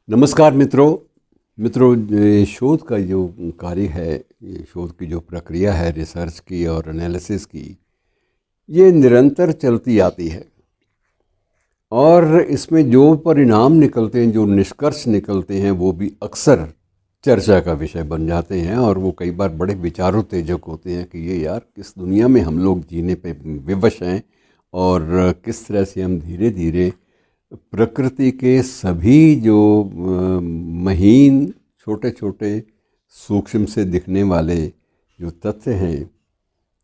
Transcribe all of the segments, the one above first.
नमस्कार मित्रों। ये शोध का जो कार्य है, ये शोध की जो प्रक्रिया है रिसर्च की और एनालिसिस की, ये निरंतर चलती आती है। और इसमें जो परिणाम निकलते हैं, जो निष्कर्ष निकलते हैं, वो भी अक्सर चर्चा का विषय बन जाते हैं। और वो कई बार बड़े विचारोत्तेजक होते हैं कि ये यार किस दुनिया में हम लोग जीने पे विवश हैं और किस तरह से हम धीरे धीरे प्रकृति के सभी जो महीन छोटे छोटे सूक्ष्म से दिखने वाले जो तथ्य हैं,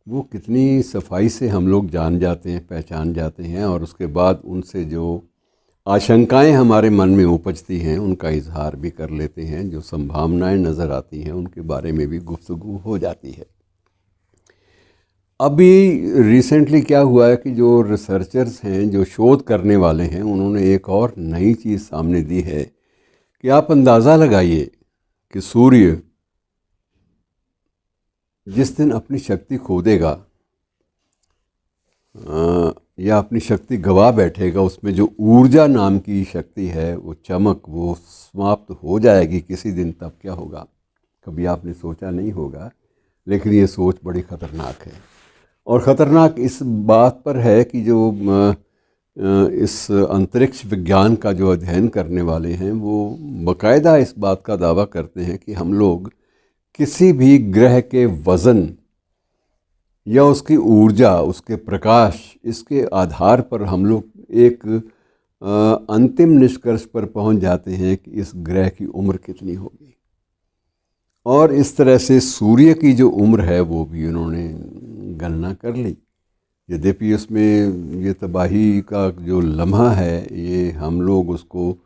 वो कितनी सफाई से हम लोग जान जाते हैं, पहचान जाते हैं। और उसके बाद उनसे जो आशंकाएं हमारे मन में उपजती हैं, उनका इजहार भी कर लेते हैं। जो संभावनाएं नज़र आती हैं, उनके बारे में भी गुफ्तगू हो जाती है। अभी रिसेंटली क्या हुआ है कि जो रिसर्चर्स हैं, जो शोध करने वाले हैं, उन्होंने एक और नई चीज़ सामने दी है कि आप अंदाज़ा लगाइए कि सूर्य जिस दिन अपनी शक्ति खो देगा या अपनी शक्ति गवा बैठेगा, उसमें जो ऊर्जा नाम की शक्ति है, वो चमक, वो समाप्त हो जाएगी किसी दिन। तब क्या होगा, कभी आपने सोचा नहीं होगा, लेकिन ये सोच बड़ी ख़तरनाक है। और ख़तरनाक इस बात पर है कि जो इस अंतरिक्ष विज्ञान का जो अध्ययन करने वाले हैं, वो बाकायदा इस बात का दावा करते हैं कि हम लोग किसी भी ग्रह के वज़न या उसकी ऊर्जा, उसके प्रकाश, इसके आधार पर हम लोग एक अंतिम निष्कर्ष पर पहुंच जाते हैं कि इस ग्रह की उम्र कितनी होगी। और इस तरह से सूर्य की जो उम्र है, वो भी उन्होंने गणना कर ली। यद्यपि उसमें ये तबाही का जो लम्हा है, ये हम लोग उसको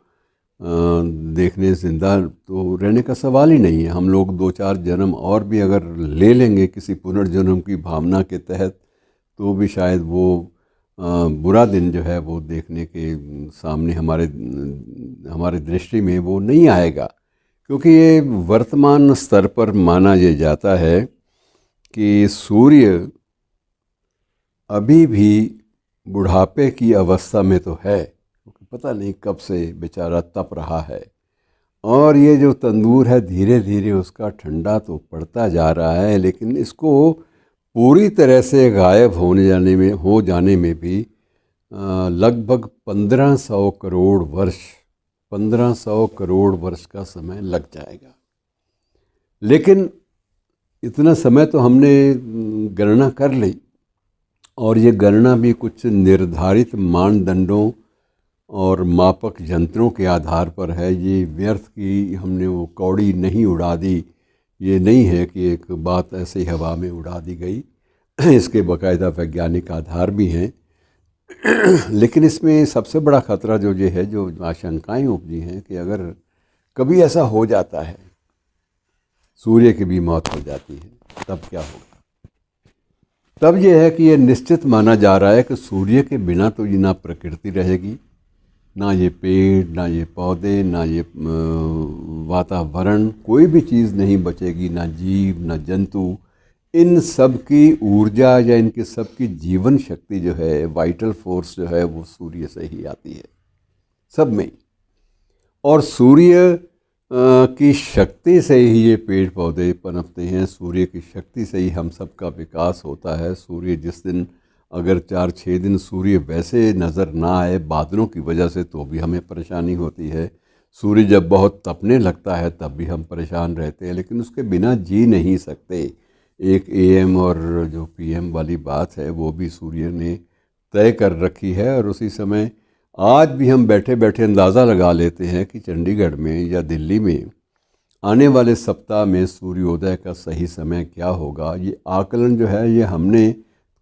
देखने, जिंदा तो रहने का सवाल ही नहीं है। हम लोग 2-4 जन्म और भी अगर ले लेंगे किसी पुनर्जन्म की भावना के तहत, तो भी शायद वो बुरा दिन जो है वो देखने के सामने हमारे दृष्टि में वो नहीं आएगा। क्योंकि ये वर्तमान स्तर पर माना ये जाता है कि सूर्य अभी भी बुढ़ापे की अवस्था में तो है, पता नहीं कब से बेचारा तप रहा है। और ये जो तंदूर है, धीरे धीरे उसका ठंडा तो पड़ता जा रहा है, लेकिन इसको पूरी तरह से गायब हो जाने में भी लगभग 1500 करोड़ वर्ष 1500 करोड़ वर्ष का समय लग जाएगा। लेकिन इतना समय तो हमने गणना कर ली, और ये गणना भी कुछ निर्धारित मानदंडों और मापक यंत्रों के आधार पर है। ये व्यर्थ की हमने वो कौड़ी नहीं उड़ा दी। ये नहीं है कि एक बात ऐसे ही हवा में उड़ा दी गई। इसके बाकायदा वैज्ञानिक आधार भी हैं। लेकिन इसमें सबसे बड़ा ख़तरा जो ये है, जो आशंकाएं उपजी हैं कि अगर कभी ऐसा हो जाता है, सूर्य की भी मौत हो जाती है, तब क्या होगा। तब यह है कि ये निश्चित माना जा रहा है कि सूर्य के बिना तो ये ना प्रकृति रहेगी, ना ये पेड़, ना ये पौधे, ना ये वातावरण, कोई भी चीज़ नहीं बचेगी, ना जीव, ना जंतु। इन सब की ऊर्जा या इनके सब की जीवन शक्ति जो है, वाइटल फोर्स जो है, वो सूर्य से ही आती है, सब में। और सूर्य की शक्ति से ही ये पेड़ पौधे पनपते हैं, सूर्य की शक्ति से ही हम सब का विकास होता है। सूर्य जिस दिन, अगर 4-6 दिन सूर्य वैसे नज़र ना आए बादलों की वजह से, तो भी हमें परेशानी होती है। सूर्य जब बहुत तपने लगता है तब भी हम परेशान रहते हैं, लेकिन उसके बिना जी नहीं सकते। एक AM और जो PM वाली बात है, वो भी सूर्य ने तय कर रखी है। और उसी समय आज भी हम बैठे बैठे अंदाज़ा लगा लेते हैं कि चंडीगढ़ में या दिल्ली में आने वाले सप्ताह में सूर्योदय का सही समय क्या होगा। ये आकलन जो है, ये हमने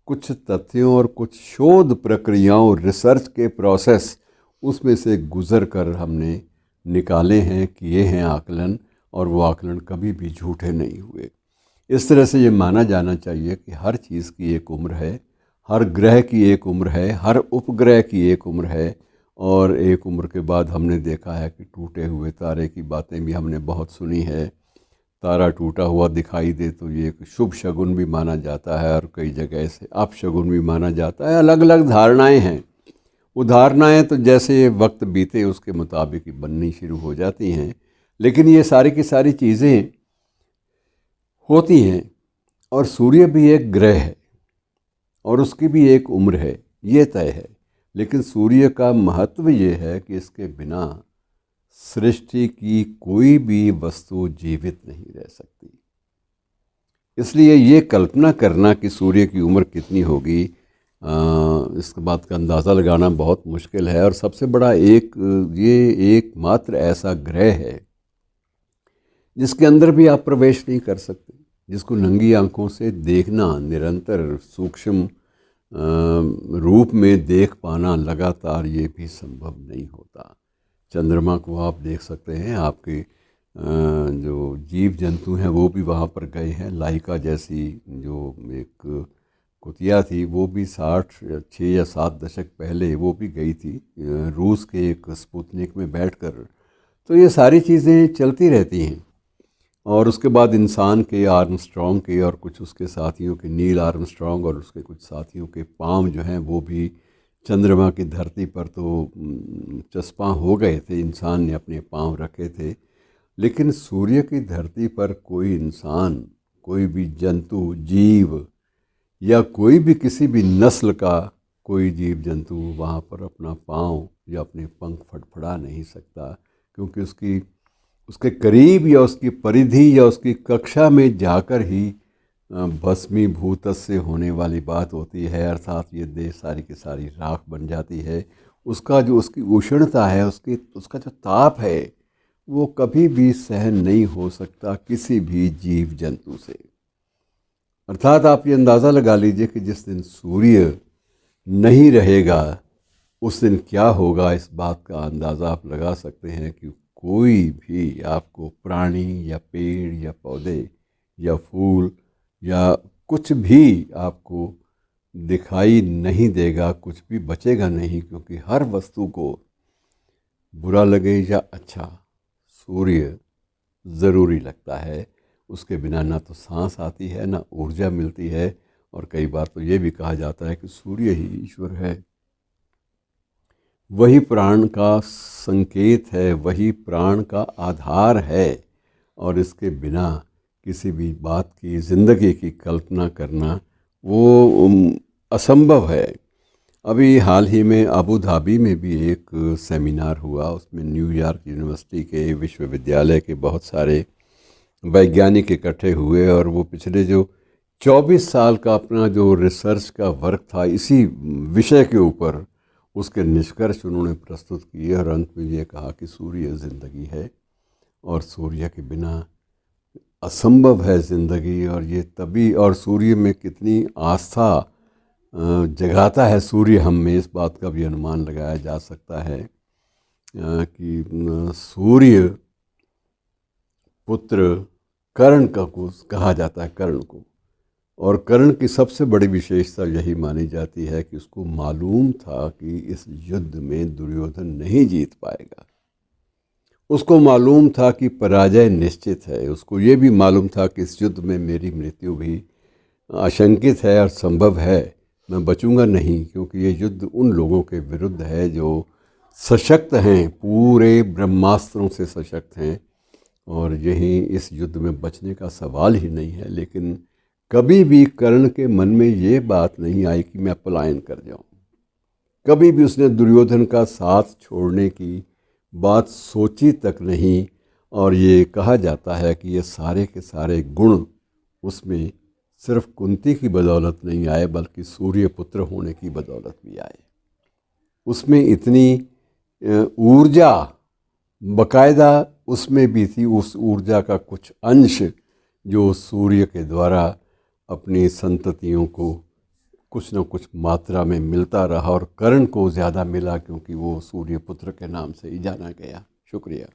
कुछ तथ्यों और कुछ शोध प्रक्रियाओं, रिसर्च के प्रोसेस, उसमें से गुज़र कर हमने निकाले हैं, किए हैं आकलन। और वो आकलन कभी भी झूठे नहीं हुए। इस तरह से ये माना जाना चाहिए कि हर चीज़ की एक उम्र है, हर ग्रह की एक उम्र है, हर उपग्रह की एक उम्र है। और एक उम्र के बाद हमने देखा है कि टूटे हुए तारे की बातें भी हमने बहुत सुनी है। तारा टूटा हुआ दिखाई दे तो ये एक शुभ शगुन भी माना जाता है, और कई जगह से अपशगुन भी माना जाता है। अलग अलग धारणाएं हैं। उदाहरणाएँ तो जैसे वक्त बीते उसके मुताबिक ही बननी शुरू हो जाती हैं, लेकिन ये सारी की सारी चीज़ें होती हैं। और सूर्य भी एक ग्रह है और उसकी भी एक उम्र है, ये तय है। लेकिन सूर्य का महत्व ये है कि इसके बिना सृष्टि की कोई भी वस्तु जीवित नहीं रह सकती। इसलिए ये कल्पना करना कि सूर्य की उम्र कितनी होगी, इस बात का अंदाज़ा लगाना बहुत मुश्किल है। और सबसे बड़ा ये एकमात्र ऐसा ग्रह है जिसके अंदर भी आप प्रवेश नहीं कर सकते, जिसको नंगी आंखों से देखना, निरंतर सूक्ष्म रूप में देख पाना लगातार, ये भी संभव नहीं होता। चंद्रमा को आप देख सकते हैं, आपके जो जीव जंतु हैं वो भी वहाँ पर गए हैं। लाइका जैसी जो एक कुतिया थी वो भी 6 या 7 दशक पहले वो भी गई थी रूस के एक स्पुतनिक में बैठकर। तो ये सारी चीज़ें चलती रहती हैं। और उसके बाद इंसान के, आर्मस्ट्रॉन्ग के और कुछ उसके साथियों के, नील आर्मस्ट्रॉन्ग और उसके कुछ साथियों के पांव जो हैं वो भी चंद्रमा की धरती पर तो चस्पा हो गए थे, इंसान ने अपने पांव रखे थे। लेकिन सूर्य की धरती पर कोई इंसान, कोई भी जंतु, जीव या कोई भी किसी भी नस्ल का कोई जीव जंतु वहाँ पर अपना पाँव या अपने पंख फड़फड़ा नहीं सकता, क्योंकि उसके करीब या उसकी परिधि या उसकी कक्षा में जाकर ही भस्मीभूत से होने वाली बात होती है। अर्थात ये देह सारी की सारी राख बन जाती है। उसका जो उसकी उष्णता है, उसका जो ताप है, वो कभी भी सहन नहीं हो सकता किसी भी जीव जंतु से। अर्थात आप ये अंदाज़ा लगा लीजिए कि जिस दिन सूर्य नहीं रहेगा उस दिन क्या होगा। इस बात का अंदाज़ा आप लगा सकते हैं कि कोई भी आपको प्राणी या पेड़ या पौधे या फूल या कुछ भी आपको दिखाई नहीं देगा, कुछ भी बचेगा नहीं, क्योंकि हर वस्तु को बुरा लगे या अच्छा, सूर्य ज़रूरी लगता है। उसके बिना ना तो सांस आती है, ना ऊर्जा मिलती है। और कई बार तो ये भी कहा जाता है कि सूर्य ही ईश्वर है, वही प्राण का संकेत है, वही प्राण का आधार है। और इसके बिना किसी भी बात की, ज़िंदगी की कल्पना करना वो असंभव है। अभी हाल ही में अबू धाबी में भी एक सेमिनार हुआ, उसमें न्यूयॉर्क यूनिवर्सिटी के विश्वविद्यालय के बहुत सारे वैज्ञानिक इकट्ठे हुए और वो पिछले जो 24 साल का अपना जो रिसर्च का वर्क था इसी विषय के ऊपर, उसके निष्कर्ष उन्होंने प्रस्तुत किए। और अंत में ये कहा कि सूर्य ज़िंदगी है और सूर्य के बिना असंभव है ज़िंदगी। और ये तभी, और सूर्य में कितनी आस्था जगाता है सूर्य हम में, इस बात का भी अनुमान लगाया जा सकता है कि सूर्य पुत्र कर्ण का को कहा जाता है, कर्ण को। और कर्ण की सबसे बड़ी विशेषता यही मानी जाती है कि उसको मालूम था कि इस युद्ध में दुर्योधन नहीं जीत पाएगा। उसको मालूम था कि पराजय निश्चित है। उसको ये भी मालूम था कि इस युद्ध में मेरी मृत्यु भी आशंकित है और संभव है, मैं बचूंगा नहीं, क्योंकि ये युद्ध उन लोगों के विरुद्ध है जो सशक्त हैं, पूरे ब्रह्मास्त्रों से सशक्त हैं। और यही इस युद्ध में बचने का सवाल ही नहीं है। लेकिन कभी भी कर्ण के मन में ये बात नहीं आई कि मैं पलायन कर जाऊं। कभी भी उसने दुर्योधन का साथ छोड़ने की बात सोची तक नहीं। और ये कहा जाता है कि ये सारे के सारे गुण उसमें सिर्फ कुंती की बदौलत नहीं आए, बल्कि सूर्य पुत्र होने की बदौलत भी आए। उसमें इतनी ऊर्जा बाकायदा उसमें भी थी, उस ऊर्जा का कुछ अंश जो सूर्य के द्वारा अपनी संततियों को कुछ न कुछ मात्रा में मिलता रहा। और कर्ण को ज़्यादा मिला क्योंकि वो सूर्य पुत्र के नाम से ही जाना गया। शुक्रिया।